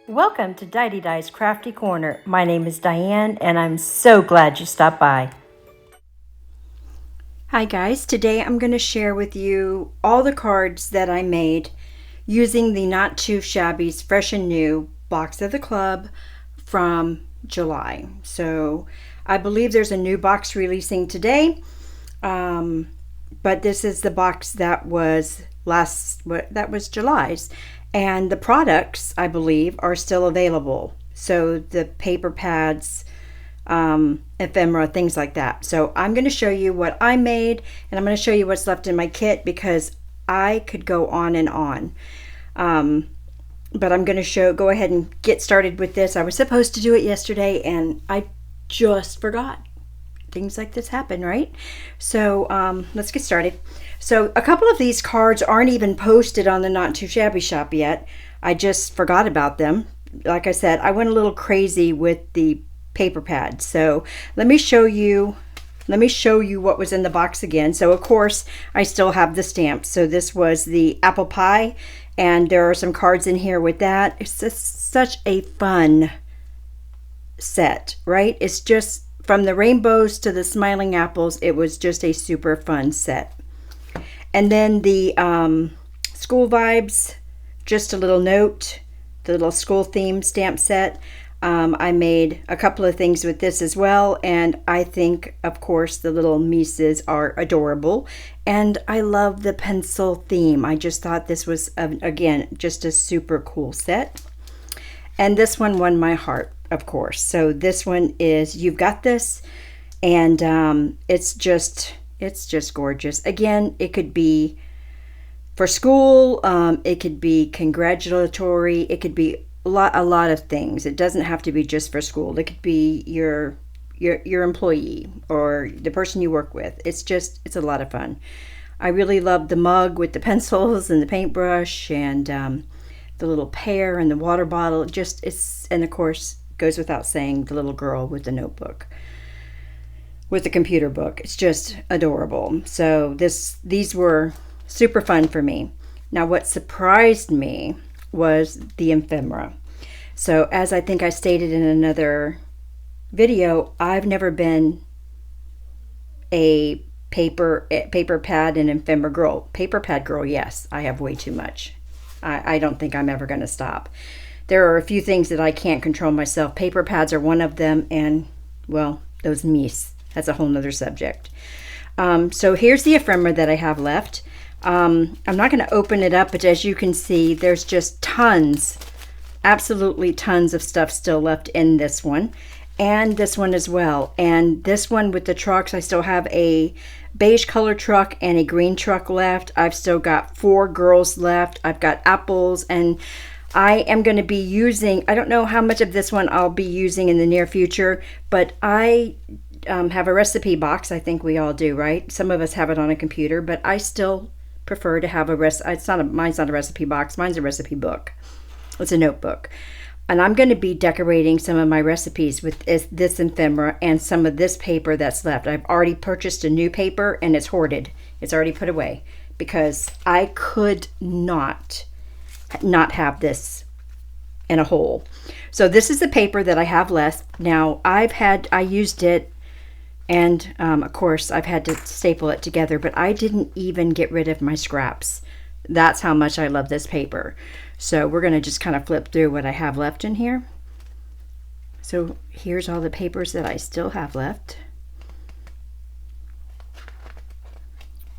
Welcome to Didedi's Crafty Corner. My name is Diane and I'm so glad you stopped by. Hi guys, today I'm going to share with you all the cards that I made using the Not Too Shabby's Fresh and New box of the club from July. So I believe there's a new box releasing today, but this is the box that was July's. And the products, I believe, are still available. So the paper pads, ephemera, things like that. So I'm going to show you what I made, and I'm going to show you what's left in my kit because I could go on and on. But I'm going to go ahead and get started with this. I was supposed to do it yesterday, and I just forgot. Things like this happen, right? So let's get started. So a couple of these cards aren't even posted on the Not Too Shabby shop yet. I just forgot about them. Like I said, I went a little crazy with the paper pads. So let me show you what was in the box again. So of course I still have the stamps. So this was the apple pie, and there are some cards in here with that. It's just such a fun set, right? It's just from the rainbows to the smiling apples. It was just a super fun set. And then the school vibes, just a little note, the little school theme stamp set. I made a couple of things with this as well, and I think, of course, the little Mises are adorable. And I love the pencil theme. I just thought this was, again, just a super cool set. And this one won my heart, of course. So this one is You've Got This, and it's just gorgeous. Again, it could be for school, it could be congratulatory, it could be a lot of things. It doesn't have to be just for school. It could be your employee or the person you work with. It's a lot of fun. I really love the mug with the pencils and the paintbrush and the little pear and the water bottle. And of course, goes without saying, the little girl with the notebook, with the computer book. It's just adorable. So these were super fun for me. Now what surprised me was the ephemera. So as I think I stated in another video, I've never been a paper pad and ephemera girl. Paper pad girl, yes, I have way too much. I don't think I'm ever going to stop. There are a few things that I can't control myself. Paper pads are one of them, and well, those Mies. That's a whole nother subject. So here's the ephemera that I have left. I'm not going to open it up, but as you can see, there's just tons, absolutely tons of stuff still left in this one, and this one as well. And this one with the trucks, I still have a beige color truck and a green truck left. I've still got 4 girls left. I've got apples, and I am going to be using, I don't know how much of this one I'll be using in the near future, but I have a recipe box. I think we all do, right? Some of us have it on a computer, but I still prefer to have mine's not a recipe box, mine's a recipe book. It's a notebook. And I'm going to be decorating some of my recipes with this ephemera and some of this paper that's left. I've already purchased a new paper, and it's hoarded. It's already put away because I could not have this in a hole. So this is the paper that I have left. Now I used it, and of course I've had to staple it together, but I didn't even get rid of my scraps. That's how much I love this paper. So we're going to just kind of flip through what I have left in here. So here's all the papers that I still have left.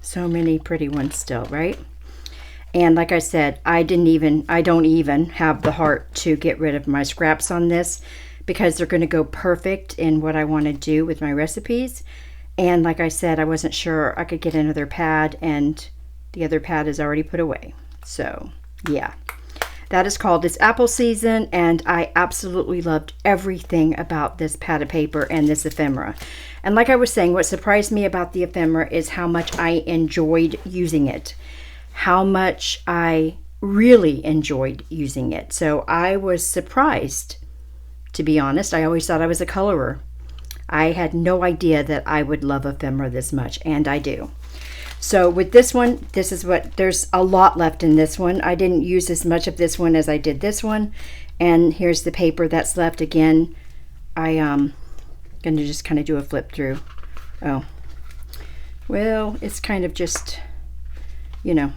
So many pretty ones still, right? And like I said, I don't even have the heart to get rid of my scraps on this because they're going to go perfect in what I want to do with my recipes. And like I said, I wasn't sure I could get another pad, and the other pad is already put away. So yeah, that is called It's Apple Season, and I absolutely loved everything about this pad of paper and this ephemera. And like I was saying, what surprised me about the ephemera is how much I enjoyed using it. How much I really enjoyed using it. So I was surprised, to be honest. I always thought I was a colorer. I had no idea that I would love ephemera this much, and I do. So with this one, this is what, there's a lot left in this one. I didn't use as much of this one as I did this one. And here's the paper that's left. Again, I'm going to just kind of do a flip through. Oh, well, it's kind of just, you know,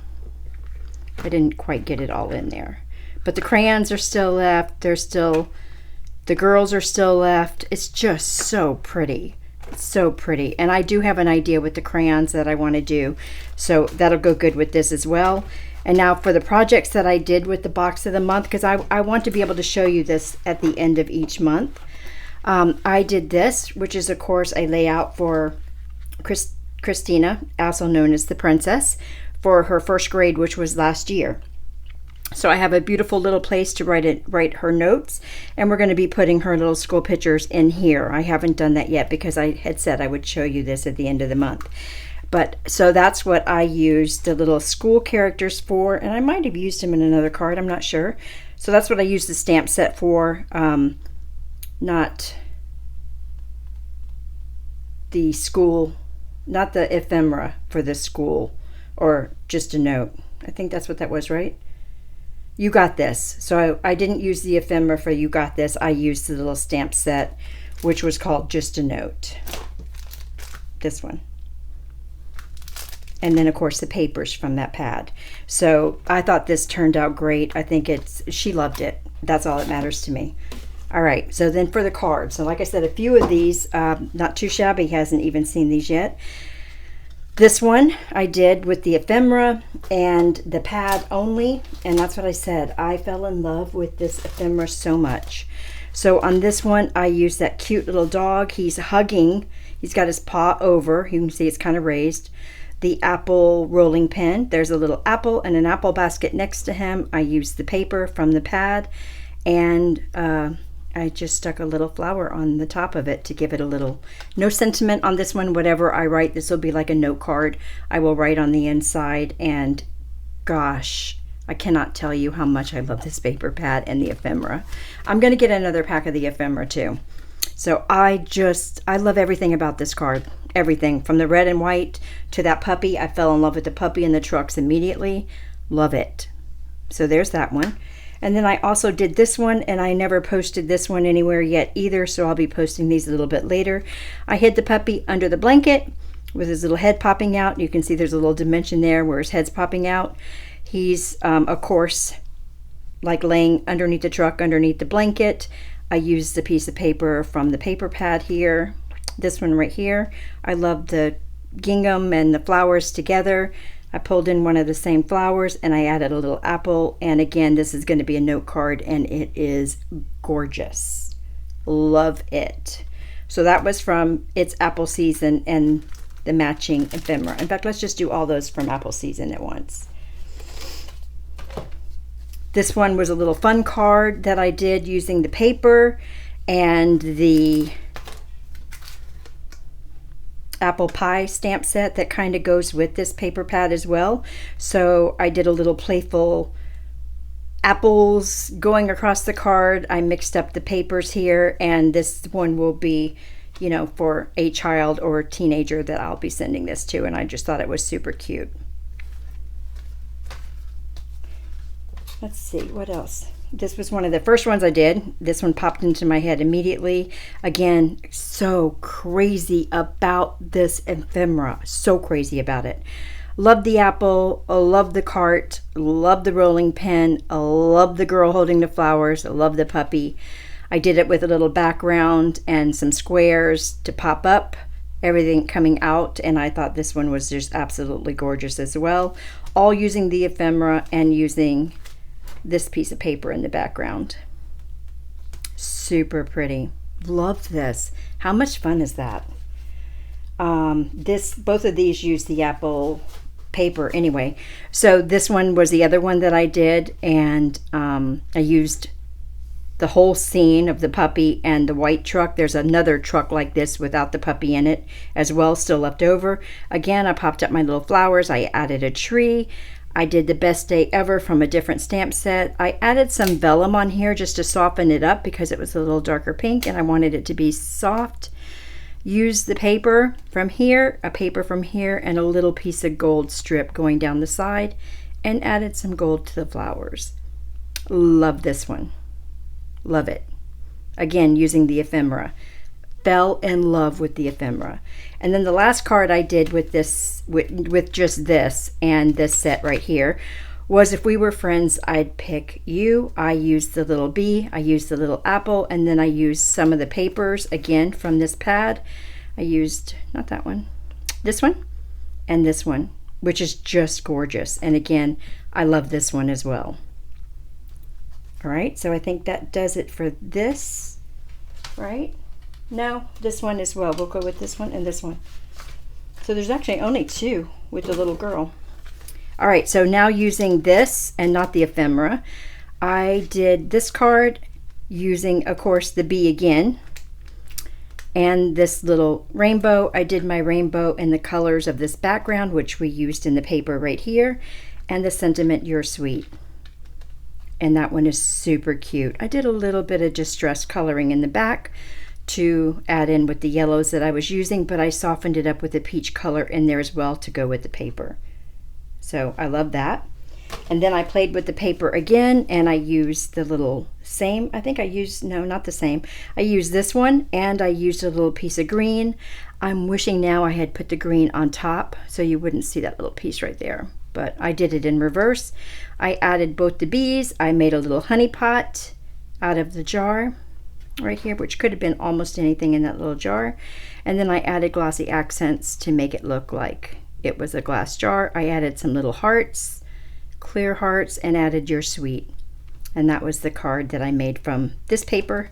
I didn't quite get it all in there. But the crayons are still left. The girls are still left. It's just so pretty. It's so pretty. And I do have an idea with the crayons that I want to do. So that'll go good with this as well. And now for the projects that I did with the box of the month, because I want to be able to show you this at the end of each month. I did this, which is of course a layout for Christina, also known as the Princess, for her first grade, which was last year. So I have a beautiful little place to write her notes, and we're going to be putting her little school pictures in here. I haven't done that yet because I had said I would show you this at the end of the month. But so that's what I used the little school characters for, and I might have used them in another card, I'm not sure. So that's what I used the stamp set for, not the school, not the ephemera for the school, or just a note. I think that's what that was, right? You got this. So I didn't use the ephemera for you got this. I used the little stamp set, which was called Just a Note. This one. And then of course the papers from that pad. So I thought this turned out great. I think she loved it. That's all that matters to me. All right, so then for the cards. So like I said, a few of these, Not Too Shabby hasn't even seen these yet. This one I did with the ephemera and the pad only, and that's what I said. I fell in love with this ephemera so much. So on this one, I used that cute little dog. He's hugging. He's got his paw over. You can see it's kind of raised. The apple rolling pin. There's a little apple and an apple basket next to him. I used the paper from the pad, and I just stuck a little flower on the top of it to give it a little, no sentiment on this one. Whatever I write, this will be like a note card. I will write on the inside, and gosh, I cannot tell you how much I love this paper pad and the ephemera. I'm going to get another pack of the ephemera too. So I love everything about this card. Everything from the red and white to that puppy. I fell in love with the puppy and the trucks immediately. Love it. So there's that one. And then I also did this one, and I never posted this one anywhere yet either, so I'll be posting these a little bit later. I hid the puppy under the blanket with his little head popping out. You can see there's a little dimension there where his head's popping out. He's, of course, like laying underneath the truck, underneath the blanket. I used the piece of paper from the paper pad here. This one right here. I love the gingham and the flowers together. I pulled in one of the same flowers, and I added a little apple. And again, this is going to be a note card, and it is gorgeous. Love it. So that was from It's Apple Season and the matching ephemera. In fact, let's just do all those from Apple Season at once. This one was a little fun card that I did using the paper and the apple pie stamp set that kind of goes with this paper pad as well. So I did a little playful apples going across the card. I mixed up the papers here, and this one will be, you know, for a child or a teenager that I'll be sending this to, and I just thought it was super cute. Let's see, what else? This was one of the first ones I did. This one popped into my head immediately. Again, so crazy about this ephemera. So crazy about it. Love the apple, love the cart, love the rolling pin, love the girl holding the flowers, love the puppy. I did it with a little background and some squares to pop up, everything coming out, and I thought this one was just absolutely gorgeous as well. All using the ephemera and using this piece of paper in the background. Super pretty. Love this. How much fun is that? Both of these use the apple paper anyway. So this one was the other one that I did, and I used the whole scene of the puppy and the white truck. There's another truck like this without the puppy in it as well, still left over. Again, I popped up my little flowers. I added a tree. I did the Best Day Ever from a different stamp set. I added some vellum on here just to soften it up because it was a little darker pink and I wanted it to be soft. used the paper from here, a paper from here, and a little piece of gold strip going down the side, and added some gold to the flowers. Love this one. Love it. Again, using the ephemera. Fell in love with the ephemera. And then the last card I did with this, with just this and this set right here, was if we were friends, I'd pick you. I used the little bee, I used the little apple, and then I used some of the papers, again, from this pad. I used, not that one, this one, and this one, which is just gorgeous. And again, I love this one as well. All right, so I think that does it for this, right? No, this one as well. We'll go with this one and this one. So there's actually only two with the little girl. All right, so now using this and not the ephemera, I did this card using, of course, the bee again, and this little rainbow. I did my rainbow in the colors of this background, which we used in the paper right here, and the sentiment, "You're sweet." And that one is super cute. I did a little bit of distressed coloring in the back to add in with the yellows that I was using, but I softened it up with a peach color in there as well to go with the paper. So I love that. And then I played with the paper again, and I used the little same, I think I used, no, not the same. I used this one, and I used a little piece of green. I'm wishing now I had put the green on top so you wouldn't see that little piece right there. But I did it in reverse. I added both the bees. I made a little honey pot out of the jar right here, which could have been almost anything in that little jar. And then I added glossy accents to make it look like it was a glass jar. I added some little hearts, clear hearts, and added "You're sweet." And that was the card that I made from this paper,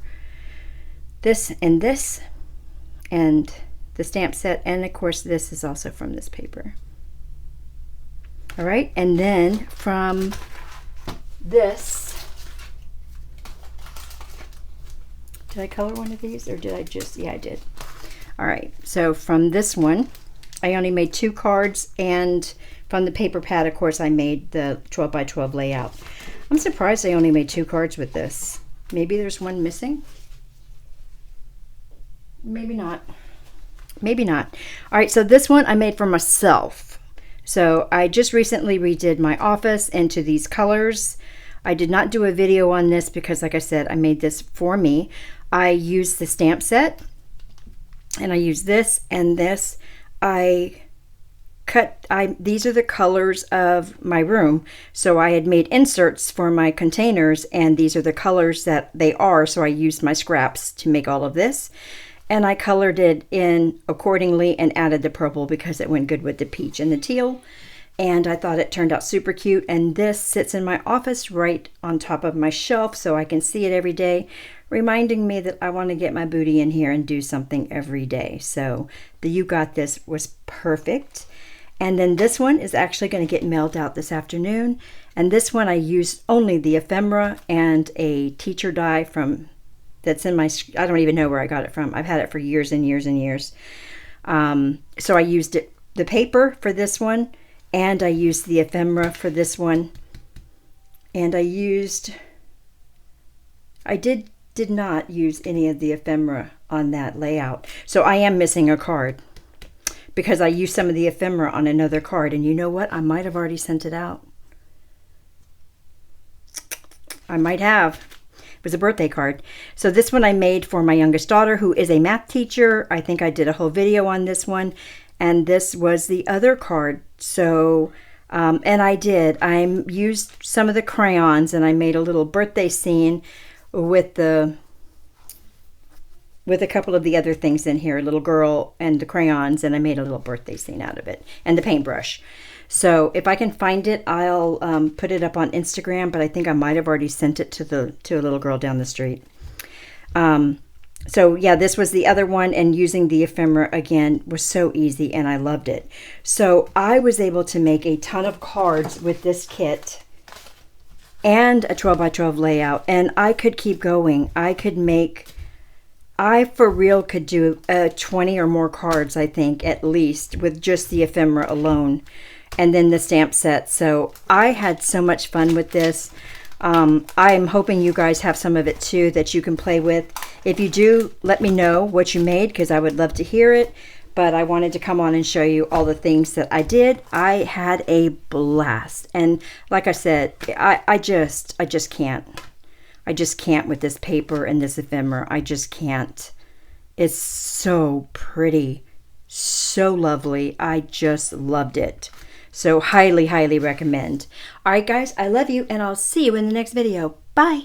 this, and the stamp set. And of course, this is also from this paper. All right, and then from this, did I color one of these, or did I just, yeah, I did. All right, so from this one, I only made 2 cards, and from the paper pad, of course, I made the 12 by 12 layout. I'm surprised I only made 2 cards with this. Maybe there's one missing. Maybe not. Maybe not. All right, so this one I made for myself. So I just recently redid my office into these colors. I did not do a video on this because, like I said, I made this for me. I used the stamp set, and I used this and this. These are the colors of my room. So I had made inserts for my containers, and these are the colors that they are. So I used my scraps to make all of this. And I colored it in accordingly and added the purple because it went good with the peach and the teal. And I thought it turned out super cute. And this sits in my office right on top of my shelf so I can see it every day, reminding me that I want to get my booty in here and do something every day. So the "You Got This" was perfect. And then this one is actually going to get mailed out this afternoon. And this one I used only the ephemera and a teacher die from that's in my, I don't even know where I got it from. I've had it for years and years and years. So I used the paper for this one, and I used the ephemera for this one. And I did not use any of the ephemera on that layout. So I am missing a card because I used some of the ephemera on another card. And you know what? I might have already sent it out. I might have. It was a birthday card. So this one I made for my youngest daughter, who is a math teacher. I think I did a whole video on this one. And this was the other card. So, and I used some of the crayons, and I made a little birthday scene with a couple of the other things in here, a little girl and the crayons, and I made a little birthday scene out of it, and the paintbrush. So if I can find it, I'll put it up on Instagram, but I think I might have already sent it to a little girl down the street. So yeah, this was the other one, and using the ephemera again was so easy, and I loved it. So I was able to make a ton of cards with this kit and a 12 by 12 layout, and I could keep going. I for real could do 20 or more cards, I think, at least, with just the ephemera alone, and then the stamp set. So I had so much fun with this. I'm hoping you guys have some of it too that you can play with. If you do, let me know what you made because I would love to hear it. But I wanted to come on and show you all the things that I did. I had a blast. And like I said, I just can't. I just can't with this paper and this ephemera. I just can't. It's so pretty, so lovely. I just loved it. So highly, highly recommend. All right, guys, I love you, and I'll see you in the next video. Bye.